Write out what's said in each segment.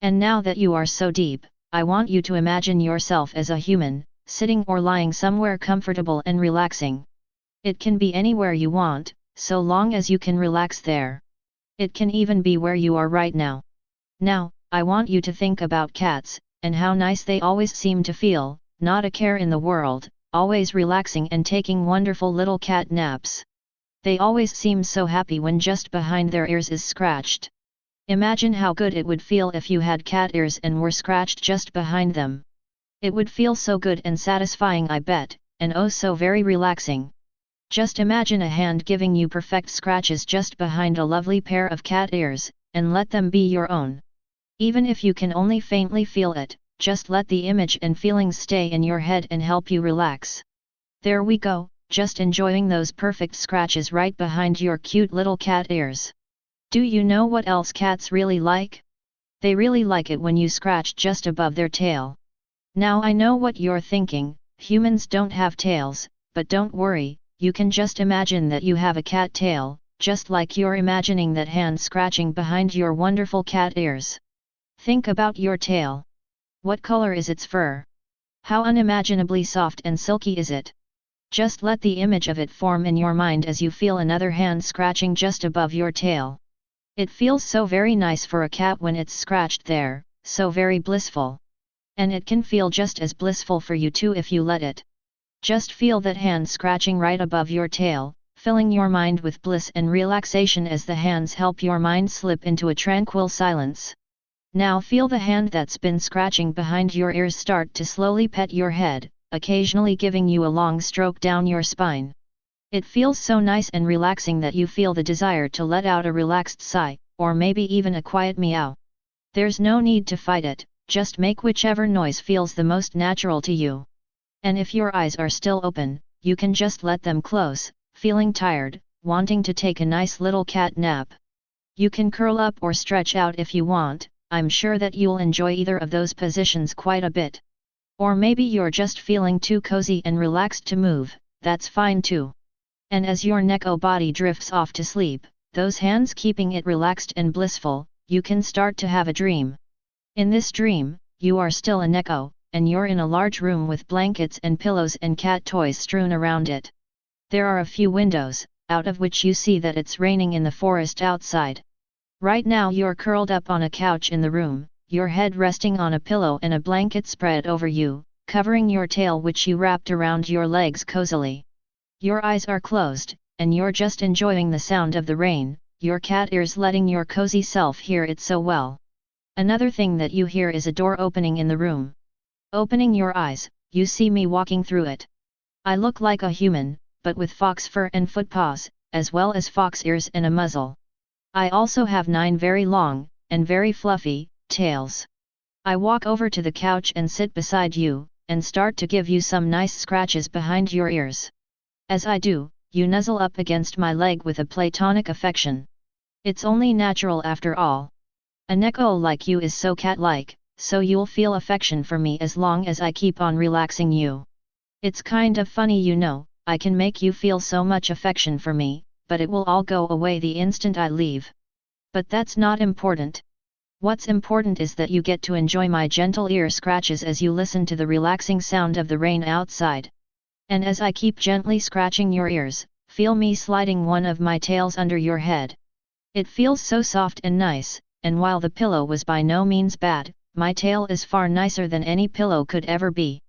And now that you are so deep, I want you to imagine yourself as a human, sitting or lying somewhere comfortable and relaxing. It can be anywhere you want, so long as you can relax there. It can even be where you are right now. Now, I want you to think about cats, and how nice they always seem to feel, not a care in the world, always relaxing and taking wonderful little cat naps. They always seem so happy when just behind their ears is scratched. Imagine how good it would feel if you had cat ears and were scratched just behind them. It would feel so good and satisfying, I bet, and oh so very relaxing. Just imagine a hand giving you perfect scratches just behind a lovely pair of cat ears, and let them be your own. Even if you can only faintly feel it, just let the image and feelings stay in your head and help you relax. There we go, just enjoying those perfect scratches right behind your cute little cat ears. Do you know what else cats really like? They really like it when you scratch just above their tail. Now I know what you're thinking, humans don't have tails, but don't worry, you can just imagine that you have a cat tail, just like you're imagining that hand scratching behind your wonderful cat ears. Think about your tail. What color is its fur? How unimaginably soft and silky is it? Just let the image of it form in your mind as you feel another hand scratching just above your tail. It feels so very nice for a cat when it's scratched there, so very blissful. And it can feel just as blissful for you too if you let it. Just feel that hand scratching right above your tail, filling your mind with bliss and relaxation as the hands help your mind slip into a tranquil silence. Now feel the hand that's been scratching behind your ears start to slowly pet your head, occasionally giving you a long stroke down your spine. It feels so nice and relaxing that you feel the desire to let out a relaxed sigh, or maybe even a quiet meow. There's no need to fight it, just make whichever noise feels the most natural to you. And if your eyes are still open, you can just let them close, feeling tired, wanting to take a nice little cat nap. You can curl up or stretch out if you want, I'm sure that you'll enjoy either of those positions quite a bit. Or maybe you're just feeling too cozy and relaxed to move, that's fine too. And as your neko body drifts off to sleep, those hands keeping it relaxed and blissful, you can start to have a dream. In this dream, you are still a neko, and you're in a large room with blankets and pillows and cat toys strewn around it. There are a few windows, out of which you see that it's raining in the forest outside. Right now you're curled up on a couch in the room, your head resting on a pillow and a blanket spread over you, covering your tail which you wrapped around your legs cozily. Your eyes are closed, and you're just enjoying the sound of the rain, your cat ears letting your cozy self hear it so well. Another thing that you hear is a door opening in the room. Opening your eyes, you see me walking through it. I look like a human, but with fox fur and foot paws, as well as fox ears and a muzzle. I also have 9 very long, and very fluffy, tails. I walk over to the couch and sit beside you, and start to give you some nice scratches behind your ears. As I do, you nuzzle up against my leg with a platonic affection. It's only natural after all. A neko like you is so cat-like, so you'll feel affection for me as long as I keep on relaxing you. It's kind of funny, you know, I can make you feel so much affection for me, but it will all go away the instant I leave. But that's not important. What's important is that you get to enjoy my gentle ear scratches as you listen to the relaxing sound of the rain outside. And as I keep gently scratching your ears, feel me sliding one of my tails under your head. It feels so soft and nice, and while the pillow was by no means bad, my tail is far nicer than any pillow could ever be.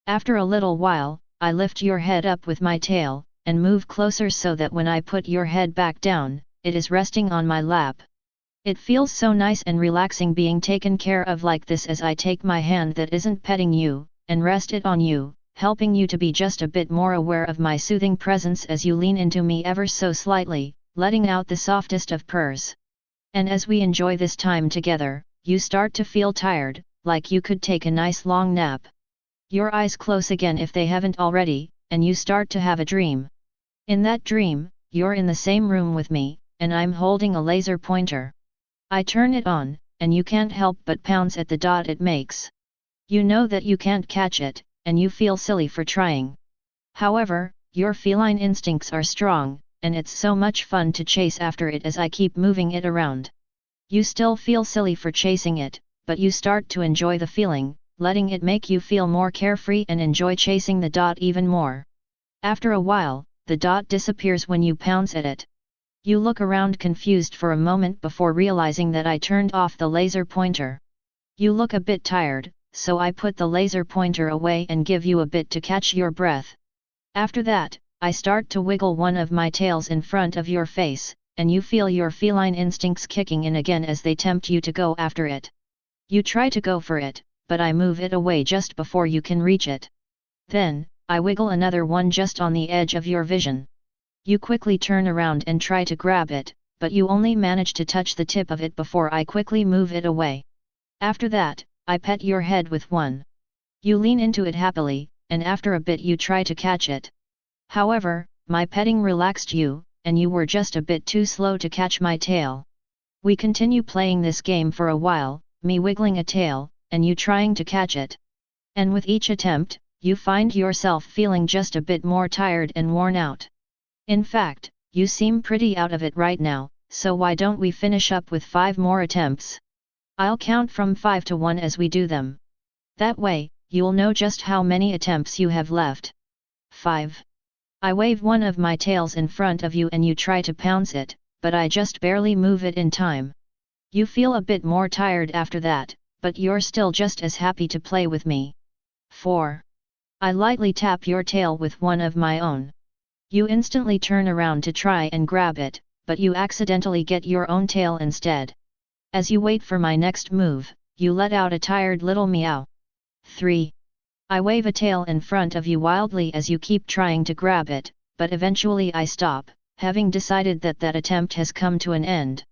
After a little while, I lift your head up with my tail, and move closer so that when I put your head back down, it is resting on my lap. It feels so nice and relaxing being taken care of like this as I take my hand that isn't petting you, and rest it on you, helping you to be just a bit more aware of my soothing presence as you lean into me ever so slightly, letting out the softest of purrs. And as we enjoy this time together, you start to feel tired, like you could take a nice long nap. Your eyes close again if they haven't already, and you start to have a dream. In that dream, you're in the same room with me, and I'm holding a laser pointer. I turn it on, and you can't help but pounce at the dot it makes. You know that you can't catch it, and you feel silly for trying. However, your feline instincts are strong, and it's so much fun to chase after it as I keep moving it around. You still feel silly for chasing it, but you start to enjoy the feeling, letting it make you feel more carefree and enjoy chasing the dot even more. After a while, the dot disappears when you pounce at it. You look around confused for a moment before realizing that I turned off the laser pointer. You look a bit tired, so I put the laser pointer away and give you a bit to catch your breath. After that, I start to wiggle one of my tails in front of your face, and you feel your feline instincts kicking in again as they tempt you to go after it. You try to go for it, but I move it away just before you can reach it. Then, I wiggle another one just on the edge of your vision. You quickly turn around and try to grab it, but you only manage to touch the tip of it before I quickly move it away. After that, I pet your head with one. You lean into it happily, and after a bit you try to catch it. However, my petting relaxed you, and you were just a bit too slow to catch my tail. We continue playing this game for a while, me wiggling a tail, and you trying to catch it. And with each attempt, you find yourself feeling just a bit more tired and worn out. In fact, you seem pretty out of it right now, so why don't we finish up with 5 more attempts? I'll count from 5 to 1 as we do them. That way, you'll know just how many attempts you have left. 5. I wave one of my tails in front of you and you try to pounce it, but I just barely move it in time. You feel a bit more tired after that, but you're still just as happy to play with me. 4. I lightly tap your tail with one of my own. You instantly turn around to try and grab it, but you accidentally get your own tail instead. As you wait for my next move, you let out a tired little meow. 3. I wave a tail in front of you wildly as you keep trying to grab it, but eventually I stop, having decided that that attempt has come to an end.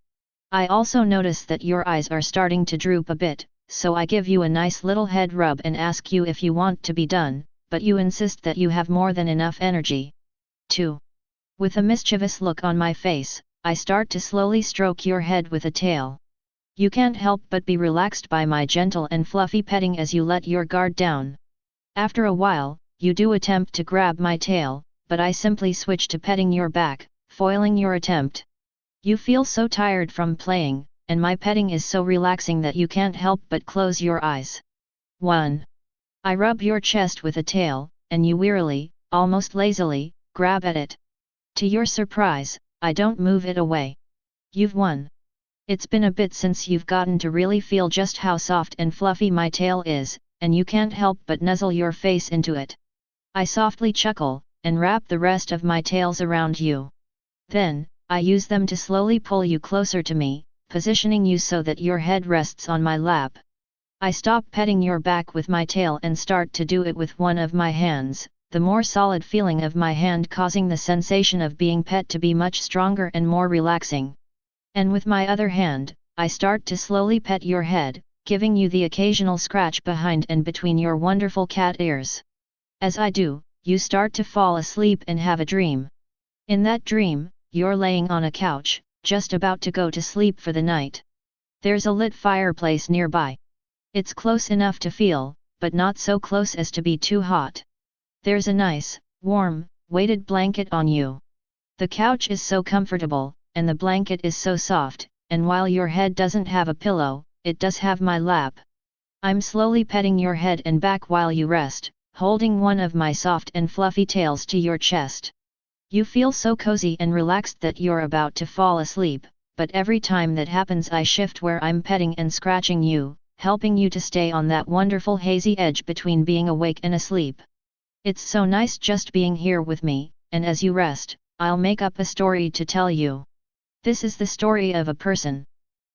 I also notice that your eyes are starting to droop a bit, so I give you a nice little head rub and ask you if you want to be done, but you insist that you have more than enough energy. 2. With a mischievous look on my face, I start to slowly stroke your head with a tail. You can't help but be relaxed by my gentle and fluffy petting as you let your guard down. After a while, you do attempt to grab my tail, but I simply switch to petting your back, foiling your attempt. You feel so tired from playing, and my petting is so relaxing that you can't help but close your eyes. 1. I rub your chest with a tail, and you wearily, almost lazily, grab at it. To your surprise, I don't move it away. You've won. It's been a bit since you've gotten to really feel just how soft and fluffy my tail is, and you can't help but nuzzle your face into it. I softly chuckle, and wrap the rest of my tails around you. Then, I use them to slowly pull you closer to me, positioning you so that your head rests on my lap. I stop petting your back with my tail and start to do it with one of my hands, the more solid feeling of my hand causing the sensation of being pet to be much stronger and more relaxing. And with my other hand, I start to slowly pet your head, giving you the occasional scratch behind and between your wonderful cat ears. As I do, you start to fall asleep and have a dream. In that dream, you're laying on a couch, just about to go to sleep for the night. There's a lit fireplace nearby. It's close enough to feel, but not so close as to be too hot. There's a nice, warm, weighted blanket on you. The couch is so comfortable, and the blanket is so soft, and while your head doesn't have a pillow, it does have my lap. I'm slowly petting your head and back while you rest, holding one of my soft and fluffy tails to your chest. You feel so cozy and relaxed that you're about to fall asleep, but every time that happens I shift where I'm petting and scratching you, helping you to stay on that wonderful hazy edge between being awake and asleep. It's so nice just being here with me, and as you rest, I'll make up a story to tell you. This is the story of a person.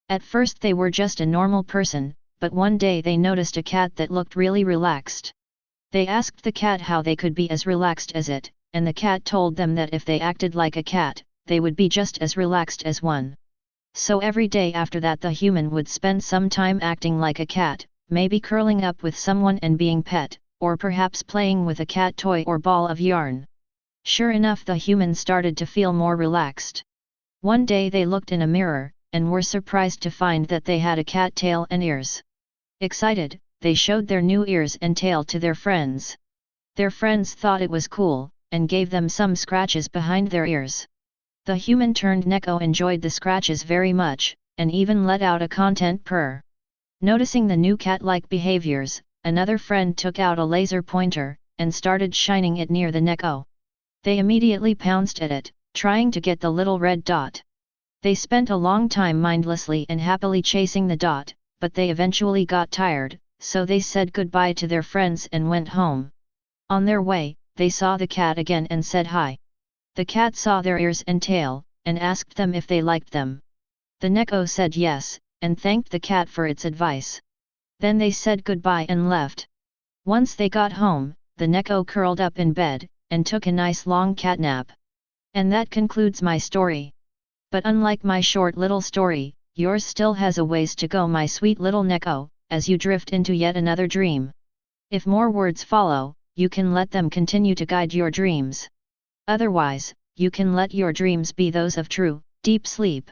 At first they were just a normal person, but one day they noticed a cat that looked really relaxed. They asked the cat how they could be as relaxed as it, and the cat told them that if they acted like a cat, they would be just as relaxed as one. So every day after that the human would spend some time acting like a cat, maybe curling up with someone and being pet, or perhaps playing with a cat toy or ball of yarn. Sure enough, the human started to feel more relaxed. One day they looked in a mirror, and were surprised to find that they had a cat tail and ears. Excited, they showed their new ears and tail to their friends. Their friends thought it was cool, and gave them some scratches behind their ears. The human turned Neko enjoyed the scratches very much, and even let out a content purr. Noticing the new cat-like behaviors, another friend took out a laser pointer, and started shining it near the neko. They immediately pounced at it, trying to get the little red dot. They spent a long time mindlessly and happily chasing the dot, but they eventually got tired, so they said goodbye to their friends and went home. On their way, they saw the cat again and said hi. The cat saw their ears and tail, and asked them if they liked them. The neko said yes, and thanked the cat for its advice. Then they said goodbye and left. Once they got home, the neko curled up in bed, and took a nice long cat nap. And that concludes my story. But unlike my short little story, yours still has a ways to go, my sweet little neko, as you drift into yet another dream. If more words follow, you can let them continue to guide your dreams. Otherwise, you can let your dreams be those of true, deep sleep.